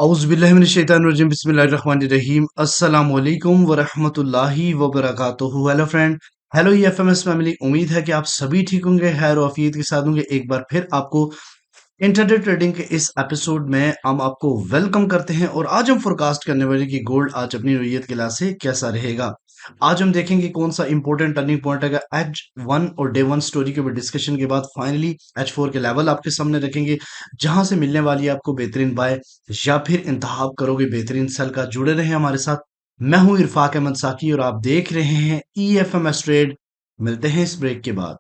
औज़ुबिल्लाहिमिनश्शैतानिर्रजीम बिस्मिल्लाहिर्रहमानिर्रहीम अस्सलाम वालेकुम व रहमतुल्लाहि व बरकातुहू। Hello friend, hello EFMS family. उम्मीद है कि आप सभी ठीक होंगे, खैर और आफियत के साथ होंगे। एक बार फिर आपको इंट्राडे ट्रेडिंग के इस एपिसोड में हम आपको वेलकम करते हैं और आज हम फोरकास्ट करने वाले कि गोल्ड आज अपनी नौयत के लिहाज से कैसा रहेगा। आज हम देखेंगे कौन सा इंपॉर्टेंट टर्निंग पॉइंट है। H1 और डे वन स्टोरी के डिस्कशन के बाद फाइनली H4 के लेवल आपके सामने रखेंगे, जहां से मिलने वाली है आपको बेहतरीन बाय या फिर इंतहाब करोगे बेहतरीन सेल का। जुड़े रहे हमारे साथ। मैं हूं इरफाक अहमद साकी और आप देख रहे हैं EFMS ट्रेड। मिलते हैं इस ब्रेक के बाद।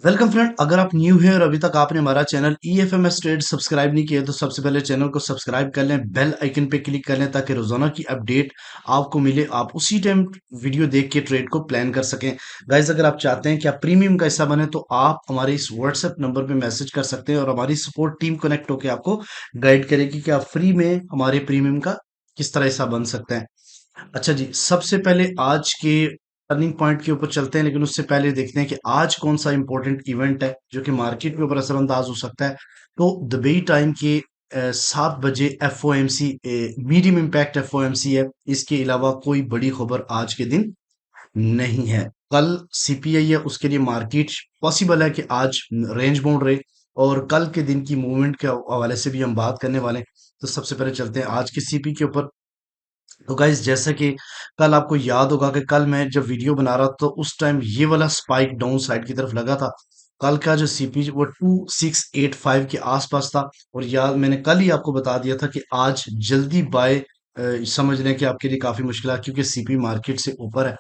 वेलकम फ्रेंड, अगर आप न्यू हैं और अभी तक आपने हमारा चैनल EFMS ट्रेड सब्सक्राइब नहीं किया तो सबसे पहले चैनल को सब्सक्राइब कर लें, बेल आइकन पे क्लिक कर लें ताकि रोजाना की अपडेट आपको मिले, आप उसी टाइम वीडियो देख के ट्रेड को प्लान कर सकें। गाइस, अगर आप चाहते हैं कि आप प्रीमियम का हिस्सा बने तो आप हमारे इस व्हाट्सएप नंबर पे मैसेज कर सकते हैं और हमारी सपोर्ट टीम कनेक्ट होकर आपको गाइड करेगी कि आप फ्री में हमारे प्रीमियम का किस तरह हिस्सा बन सकते हैं। अच्छा जी, सबसे पहले आज के टर्निंग पॉइंट के ऊपर चलते हैं, लेकिन उससे पहले देखते हैं कि आज कौन सा इंपॉर्टेंट इवेंट है जो कि मार्केट के ऊपर असरअंदाज हो सकता है। तो दुबई टाइम के 7 बजे FOMC, मीडियम इम्पैक्ट FOMC है। इसके अलावा कोई बड़ी खबर आज के दिन नहीं है। कल CPI है, उसके लिए मार्केट पॉसिबल है कि आज रेंज बाउंड रहे और कल के दिन की मूवमेंट के हवाले से भी हम बात करने वाले हैं। तो सबसे पहले चलते हैं आज के CP के ऊपर। तो गाइज, जैसा कि कल आपको याद होगा कि कल मैं जब वीडियो बना रहा था तो उस टाइम ये वाला स्पाइक डाउन साइड की तरफ लगा था। कल का जो CP वो 2685 के आसपास था और याद मैंने कल ही आपको बता दिया था कि आज जल्दी बाय समझ लें कि आपके लिए काफी मुश्किल है, क्योंकि CP मार्केट से ऊपर है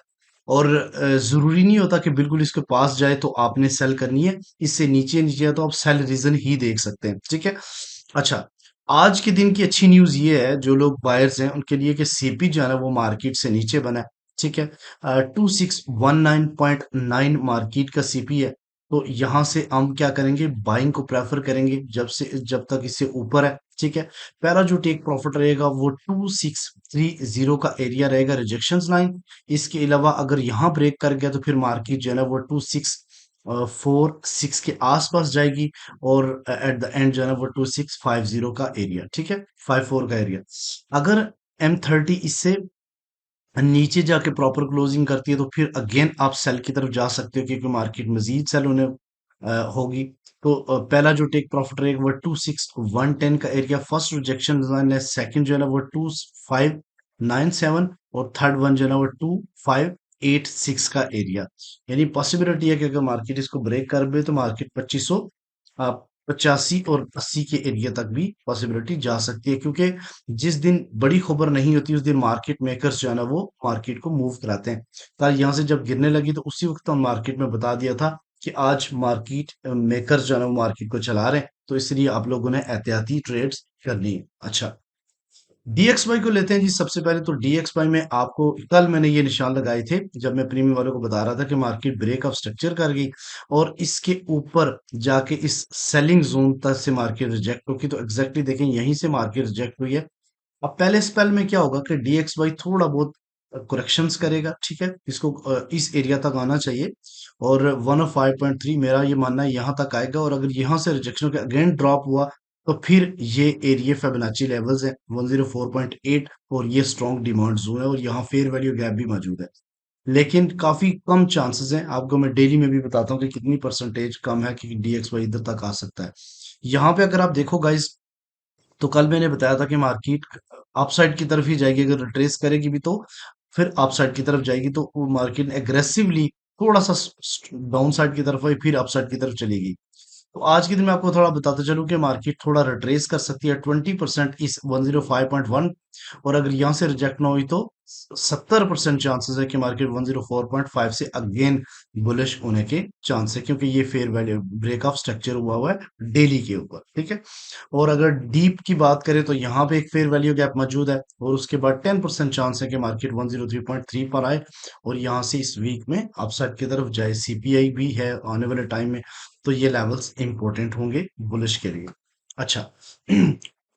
और जरूरी नहीं होता कि बिल्कुल इसके पास जाए तो आपने सेल करनी है। इससे नीचे नीचे है तो आप सेल रीजन ही देख सकते हैं, ठीक है। अच्छा, आज के दिन की अच्छी न्यूज ये है जो लोग बायर्स हैं उनके लिए कि CP जो है ना वो मार्केट से नीचे बना है, ठीक है। 2619.9 मार्केट का CP है। तो यहां से हम क्या करेंगे, बाइंग को प्रेफर करेंगे जब तक इससे ऊपर है, ठीक है। पहला जो टेक प्रॉफिट रहेगा वो 2630 का एरिया रहेगा, रिजेक्शन लाइन। इसके अलावा अगर यहाँ ब्रेक कर गया तो फिर मार्केट जो है ना वो 2646 के आसपास जाएगी और एट द एंड जो है ना वो 2650 का एरिया, ठीक है, 54 का एरिया। अगर M30 इससे नीचे जाके प्रॉपर क्लोजिंग करती है तो फिर अगेन आप सेल की तरफ जा सकते हो, क्योंकि मार्केट मजीद सेल होने होगी। तो पहला जो टेक प्रॉफिट रहेगा वो 26 110 का एरिया, फर्स्ट रिजेक्शन लाइन है। सेकंड जो है ना वो 2597 और थर्ड वन जो है ना वो 2586 का एरिया। यानी पॉसिबिलिटी है कि अगर मार्केट इसको ब्रेक कर दे तो मार्केट 2585 और 80 के एरिया तक भी पॉसिबिलिटी जा सकती है, क्योंकि जिस दिन बड़ी खबर नहीं होती उस दिन मार्केट मेकर्स जो है ना वो मार्केट को मूव कराते हैं। कल यहाँ से जब गिरने लगी तो उसी वक्त हम मार्केट में बता दिया था कि आज मार्केट मेकर्स जो है ना वो मार्केट को चला रहे हैं, तो इसलिए आप लोगों ने एहतियाती ट्रेड्स करनी है। अच्छा, DXY को लेते हैं जी। सबसे पहले तो DXY में आपको कल मैंने ये निशान लगाए थे जब मैं प्रीमियम वालों को बता रहा था कि मार्केट ब्रेक ऑफ स्ट्रक्चर कर गई और इसके ऊपर जाके इस सेलिंग जोन तक से मार्केट रिजेक्ट होगी। तो एग्जैक्टली देखें, यहीं से मार्केट रिजेक्ट हुई है। अब पहले स्पेल में क्या होगा कि DXY थोड़ा बहुत करेक्शंस करेगा, ठीक है। इसको इस एरिया तक आना चाहिए और 105.3 मेरा ये मानना है यहाँ तक आएगा। और अगर यहाँ से रिजेक्शन के अगेन ड्रॉप हुआ तो फिर ये एरिया फिबोनाची लेवल्स है 104.8 और ये स्ट्रॉन्ग डिमांड जोन है और यहाँ फेयर वैल्यू गैप भी मौजूद है। लेकिन काफी कम चांसेस हैं, आपको मैं डेली में भी बताता हूँ कि कितनी परसेंटेज कम है कि DXY इधर तक आ सकता है। यहाँ पे अगर आप देखो गाइस, तो कल मैंने बताया था कि मार्केट अपसाइड की तरफ ही जाएगी। अगर रिट्रेस करेगी भी तो फिर अपसाइड की तरफ जाएगी, तो वो मार्केट एग्रेसिवली थोड़ा सा डाउन साइड की तरफ आई फिर अपसाइड की तरफ चलेगी। तो आज के दिन मैं आपको थोड़ा बताता चलूं कि मार्केट थोड़ा रिट्रेस कर सकती है 20% इस 105.1 और अगर यहाँ से रिजेक्ट ना हुई तो 70% चांसेस है कि मार्केट 104.5 से अगेन बुलिश होने के चांस है, क्योंकि ये fair value break off structure हुआ हुआ है डेली के ऊपर, ठीक है। और अगर डीप की बात करें तो यहाँ पे एक फेयर वैल्यू गैप मौजूद है, और उसके बाद 10% चांस है कि मार्केट 103.3 पर आए और यहाँ से इस वीक में अपसाइड की तरफ जाए। सीपीआई भी है आने वाले टाइम में, तो ये लेवल्स इंपॉर्टेंट होंगे बुलिश के लिए। अच्छा,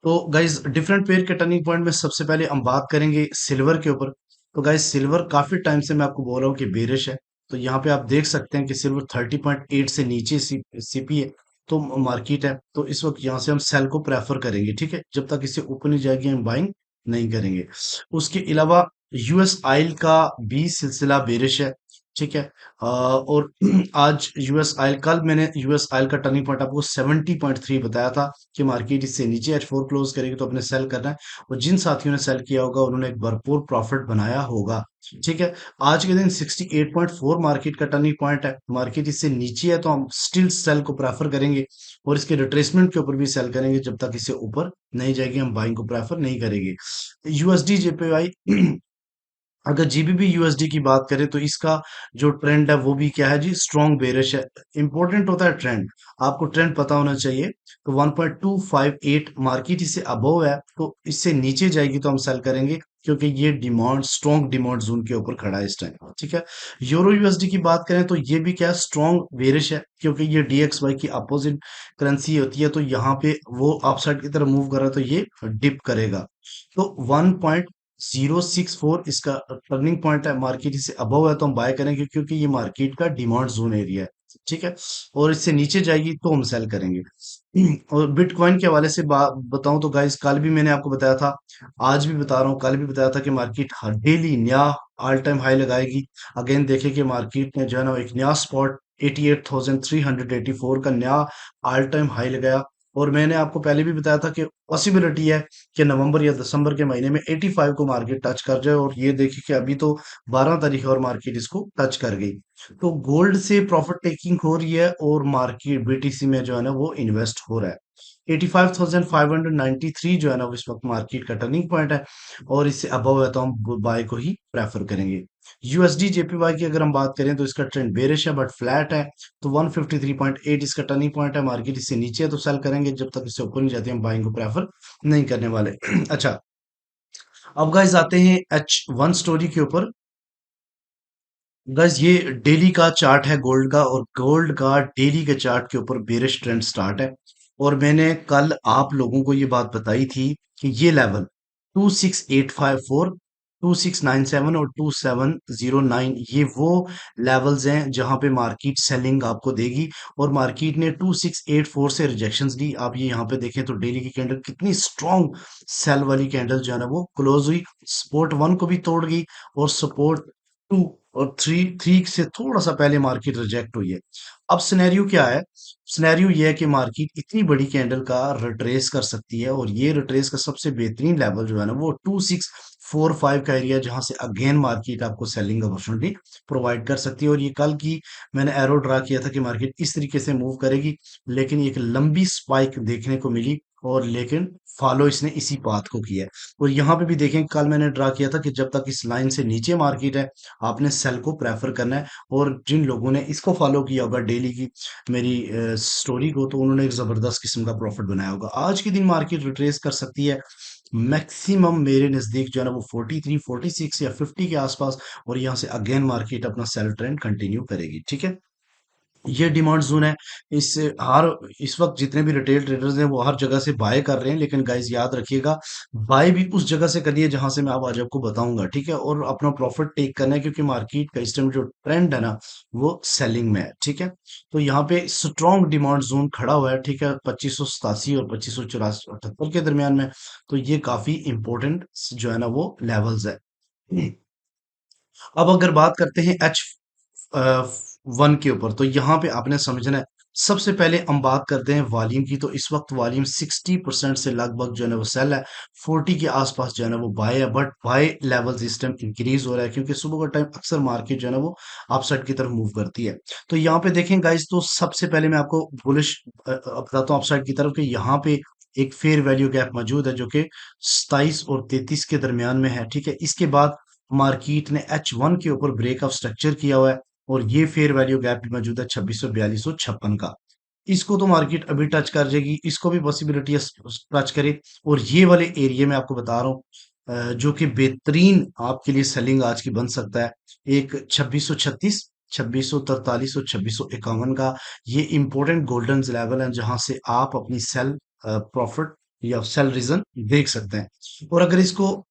तो गाइज डिफरेंट पेयर के टर्निंग पॉइंट में सबसे पहले हम बात करेंगे सिल्वर के ऊपर। तो गाइज सिल्वर काफी टाइम से मैं आपको बोल रहा हूँ कि बेरिश है। तो यहाँ पे आप देख सकते हैं कि सिल्वर 30.8 से नीचे सीपी है, तो मार्केट है, तो इस वक्त यहाँ से हम सेल को प्रेफर करेंगे, ठीक है। जब तक इससे ऊपर नहीं जाएगी हम बाइंग नहीं करेंगे। उसके अलावा यूएस ऑयल का भी सिलसिला बेरिश है, ठीक है। और आज यूएस ऑयल, कल मैंने यूएस ऑयल का टर्निंग पॉइंट आपको 70.3 बताया था कि मार्केट इससे नीचे H4 क्लोज करेगी तो अपने सेल करना है। और जिन साथियों ने सेल किया होगा उन्होंने एक भरपूर प्रॉफिट बनाया होगा, ठीक है। आज के दिन 68.4 मार्केट का टर्निंग पॉइंट है, मार्केट इससे नीचे है तो हम स्टिल सेल को प्रेफर करेंगे और इसके रिट्रेसमेंट के ऊपर भी सेल करेंगे। जब तक इससे ऊपर नहीं जाएगी हम बाइंग को प्रेफर नहीं करेंगे। यूएसडी जेपीवाई अगर जीबीबी यूएसडी की बात करें तो इसका जो ट्रेंड है वो भी क्या है जी, स्ट्रॉन्ग बेरिश है। इंपॉर्टेंट होता है ट्रेंड, आपको ट्रेंड पता होना चाहिए। तो 1.258 मार्केट इससे अबव है, तो इससे नीचे जाएगी तो हम सेल करेंगे, क्योंकि ये डिमांड स्ट्रॉन्ग डिमांड जोन के ऊपर खड़ा है इस टाइम, ठीक है। यूरो यूएसडी की बात करें तो ये भी क्या स्ट्रॉन्ग बेरिश है, क्योंकि ये डीएक्सवाई की अपोजिट करेंसी होती है, तो यहाँ पे वो अपसाइड की तरफ मूव कर रहा है तो ये डिप करेगा। तो 1.064 इसका टर्निंग पॉइंट है, मार्केट इससे अबव है तो हम बाय करेंगे, क्योंकि ये मार्केट का डिमांड जोन एरिया है, ठीक है। और इससे नीचे जाएगी तो हम सेल करेंगे। और बिटकॉइन के हवाले से बात बताऊं तो गाइस, कल भी मैंने आपको बताया था, आज भी बता रहा हूँ, कल भी बताया था कि मार्केट हर डेली नया ऑल टाइम हाई लगाएगी। अगेन देखें कि मार्केट ने जो है ना एक नया स्पॉट 88,384 का नया ऑल टाइम हाई लगाया। और मैंने आपको पहले भी बताया था कि पॉसिबिलिटी है कि नवंबर या दिसंबर के महीने में 85 को मार्केट टच कर जाए, और ये देखिए कि अभी तो 12 तारीख है और मार्केट इसको टच कर गई। तो गोल्ड से प्रॉफिट टेकिंग हो रही है और मार्केट बीटीसी में जो है ना वो इन्वेस्ट हो रहा है। 85,593 जो है ना वो इस वक्त मार्केट का टर्निंग पॉइंट है, और इससे अबव है तो हम बाय को ही प्रेफर करेंगे। यूएसडी जेपीवाई की अगर हम बात करें तो इसका ट्रेंड बेरिश है बट फ्लैट है, तो 153.8 इसका टर्निंग पॉइंट है, मार्केट इससे नीचे है तो सेल करेंगे, जब तक इससे ऊपर नहीं जाती हम बाइंग को प्रेफर नहीं करने वाले। अच्छा, अब गाइस आते हैं H1 स्टोरी के ऊपर। गाइस ये डेली का चार्ट है गोल्ड का, और गोल्ड का डेली के चार्ट के ऊपर बेरिश ट्रेंड स्टार्ट है। और मैंने कल आप लोगों को ये बात बताई थी कि ये लेवल 26854, 2697 और 2709 ये वो लेवल्स हैं जहां पे मार्केट सेलिंग आपको देगी। और मार्केट ने 2684 से रिजेक्शंस दी। आप ये यहाँ पे देखें तो डेली की कैंडल कितनी स्ट्रॉन्ग सेल वाली कैंडल जो है ना वो क्लोज हुई, सपोर्ट 1 को भी तोड़ गई, और सपोर्ट 2 और थ्री से थोड़ा सा पहले मार्केट रिजेक्ट हुई है। अब सिनेरियो क्या है, सिनेरियो ये है कि मार्केट इतनी बड़ी कैंडल का रिट्रेस कर सकती है, और ये रिट्रेस का सबसे बेहतरीन लेवल जो है ना वो 2645 का एरिया, जहां से अगेन मार्केट आपको सेलिंग अपॉर्चुनिटी प्रोवाइड कर सकती है। और ये कल की मैंने एरो ड्रा किया था कि मार्केट इस तरीके से मूव करेगी, लेकिन एक लंबी स्पाइक देखने को मिली, और लेकिन फॉलो इसने इसी पाथ को किया है। और यहाँ पे भी देखें, कल मैंने ड्रा किया था कि जब तक इस लाइन से नीचे मार्केट है आपने सेल को प्रेफर करना है। और जिन लोगों ने इसको फॉलो किया होगा डेली की मेरी स्टोरी को, तो उन्होंने एक जबरदस्त किस्म का प्रॉफिट बनाया होगा। आज के दिन मार्केट रिट्रेस कर सकती है मैक्सिमम मेरे नजदीक जो है ना वो 43 46 या 50 के आसपास, और यहाँ से अगेन मार्केट अपना सेल ट्रेंड कंटिन्यू करेगी, ठीक है। ये डिमांड जोन है। इस हर इस वक्त जितने भी रिटेल ट्रेडर्स हैं वो हर जगह से बाय कर रहे हैं, लेकिन गाइस याद रखिएगा, बाय भी उस जगह से करिए जहां से मैं अब आज आपको बताऊंगा, ठीक है। और अपना प्रॉफिट टेक करना है, क्योंकि मार्केट का इस टाइम जो ट्रेंड है ना वो सेलिंग में है, ठीक है। तो यहाँ पे स्ट्रॉन्ग डिमांड जोन खड़ा हुआ है, ठीक है, 2587 और 2584 के दरमियान में। तो ये काफी इंपॉर्टेंट जो है ना वो लेवल्स है। अब अगर बात करते हैं वन के ऊपर, तो यहाँ पे आपने समझना है। सबसे पहले हम बात करते हैं वॉल्यूम की, तो इस वक्त वॉल्यूम 60% से लगभग जो है ना वो सेल है, 40 के आसपास जो है ना वो बाय है, बट बाय लेवल्स इस टाइम इंक्रीज हो रहा है, क्योंकि सुबह का टाइम अक्सर मार्केट जो है ना वो अपसाइड की तरफ मूव करती है। तो यहाँ पे देखें गाइस, तो सबसे पहले मैं आपको बुलिश बताता हूँ अपसाइड की तरफ, कि यहाँ पे एक फेयर वैल्यू गैप मौजूद है जो कि 27 और 33 के दरमियान में है, ठीक है। इसके बाद मार्केट ने H1 के ऊपर ब्रेक ऑफ स्ट्रक्चर किया हुआ है और ये फेयर वैल्यू गैप भी मौजूद है 2642-56 का। इसको तो मार्केट अभी टच कर जाएगी, इसको भी पॉसिबिलिटी है टच करे। और ये वाले एरिया में आपको बता रहा हूँ जो कि बेहतरीन आपके लिए सेलिंग आज की बन सकता है। एक 2636, 2643 और 2651 का ये इंपॉर्टेंट गोल्डन लेवल है जहां से आप अपनी सेल प्रॉफिट या सेल रीजन देख सकते हैं। और अगर इसको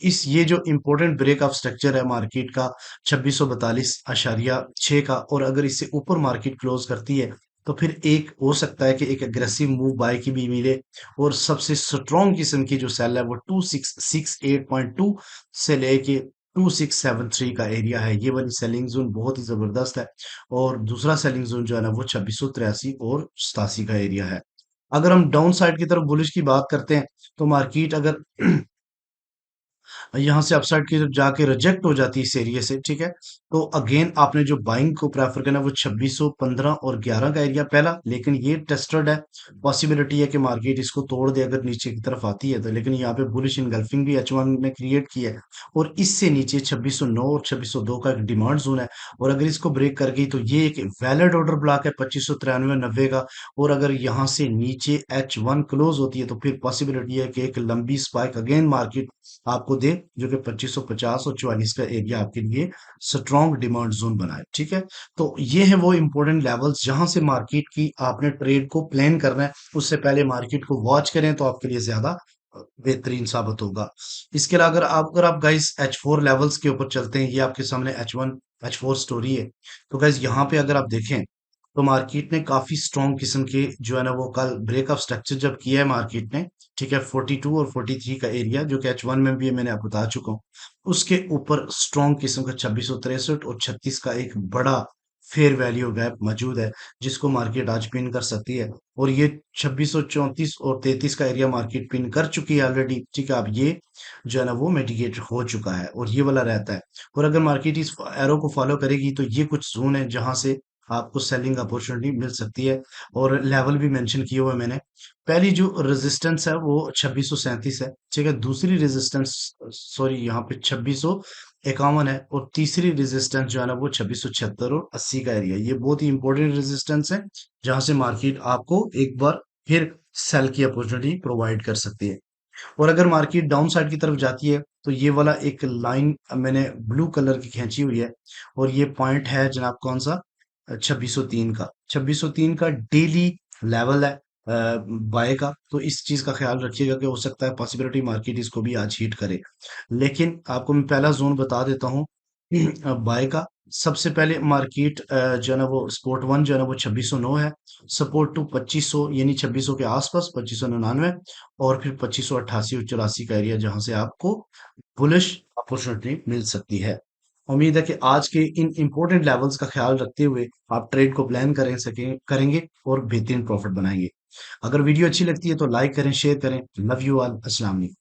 इस ये जो इंपॉर्टेंट ब्रेक ऑफ स्ट्रक्चर है मार्केट का 2642.6 का, और अगर इससे ऊपर मार्केट क्लोज करती है तो फिर एक हो सकता है कि एक एग्रेसिव मूव बाय की भी मिले। और सबसे स्ट्रॉन्ग किस्म की जो सेल है वो 2668.2 से लेके 2673 का एरिया है। ये वाली सेलिंग जोन बहुत ही जबरदस्त है। और दूसरा सेलिंग जोन जो है ना वो 2683 और 87 का एरिया है। अगर हम डाउन साइड की तरफ बुलिश की बात करते हैं तो मार्केट अगर यहाँ से अपसाइड की तरफ जाके रिजेक्ट हो जाती है इस एरिया से, ठीक है, तो अगेन आपने जो बाइंग को प्रेफर करना है वो 2615 और 11 का एरिया पहला। लेकिन ये टेस्टेड है, पॉसिबिलिटी है कि मार्केट इसको तोड़ दे अगर नीचे की तरफ आती है तो। लेकिन यहाँ पे बुलिश इनगल्फिंग भी H1 ने क्रिएट की है और इससे नीचे 2609 और 2602 का एक डिमांड जोन है। और अगर इसको ब्रेक कर गई तो ये एक वैलिड ऑर्डर ब्लॉक है 2593-90 का। और अगर यहाँ से नीचे H1 क्लोज होती है तो फिर पॉसिबिलिटी है कि एक लंबी स्पाइक अगेन मार्केट आपको दे, जो कि 2550 और 44 का एरिया आपके लिए स्ट्रॉन्ग डिमांड जोन बनाए, ठीक है। तो ये है वो इंपॉर्टेंट लेवल्स जहां से मार्केट की आपने ट्रेड को प्लान करना है। उससे पहले मार्केट को वॉच करें तो आपके लिए ज्यादा बेहतरीन साबित होगा। इसके अलावा अगर आप गाइस H4 लेवल्स के ऊपर चलते हैं, ये आपके सामने H1 H4 स्टोरी है। तो गाइस यहाँ पे अगर आप देखें तो मार्केट ने काफी स्ट्रॉन्ग किस्म के जो है ना वो कल ब्रेक ऑफ स्ट्रक्चर जब किया है मार्केट ने, ठीक है, 42 और 43 का एरिया जो कि H1 में भी है, मैंने आपको बता चुका हूँ। उसके ऊपर स्ट्रॉन्ग किस्म का 2663 और 36 का एक बड़ा फेयर वैल्यू गैप मौजूद है जिसको मार्केट आज पिन कर सकती है। और ये 2634 और 33 का एरिया मार्केट पिन कर चुकी है ऑलरेडी, ठीक है। अब ये जो है ना वो मिटिगेट हो चुका है और ये वाला रहता है। और अगर मार्केट इस एरो को फॉलो करेगी तो ये कुछ जोन है जहां से आपको सेलिंग अपॉर्चुनिटी मिल सकती है। और लेवल भी मेंशन किए हुए हैं मैंने। पहली जो रेजिस्टेंस है वो 2637 है, ठीक है। दूसरी रेजिस्टेंस, सॉरी, यहाँ पे 2651 है। और तीसरी रेजिस्टेंस जो है ना वो 2676 और 80 का एरिया। ये बहुत ही इंपॉर्टेंट रेजिस्टेंस है जहां से मार्केट आपको एक बार फिर सेल की अपॉर्चुनिटी प्रोवाइड कर सकती है। और अगर मार्केट डाउन साइड की तरफ जाती है तो ये वाला एक लाइन मैंने ब्लू कलर की खींची हुई है। और ये पॉइंट है जनाब कौन सा, 2603 का। 2603 का डेली लेवल है बाय का। तो इस चीज का ख्याल रखिएगा कि हो सकता है पॉसिबिलिटी मार्केट इसको भी आज हीट करे। लेकिन आपको मैं पहला जोन बता देता हूँ बाय का। सबसे पहले मार्केट जो है ना वो स्पोर्ट वन जो है ना वो 2609 है। सपोर्ट टू 2500 यानी 2600 के आसपास 2599। और फिर 2588 और 84 का एरिया जहां से आपको बुलिश अपॉर्चुनिटी मिल सकती है। उम्मीद है कि आज के इन इंपॉर्टेंट लेवल्स का ख्याल रखते हुए आप ट्रेड को प्लान करेंगे और बेहतरीन प्रॉफिट बनाएंगे। अगर वीडियो अच्छी लगती है तो लाइक करें, शेयर करें। लव यू ऑल, अस्सलाम वालेकुम।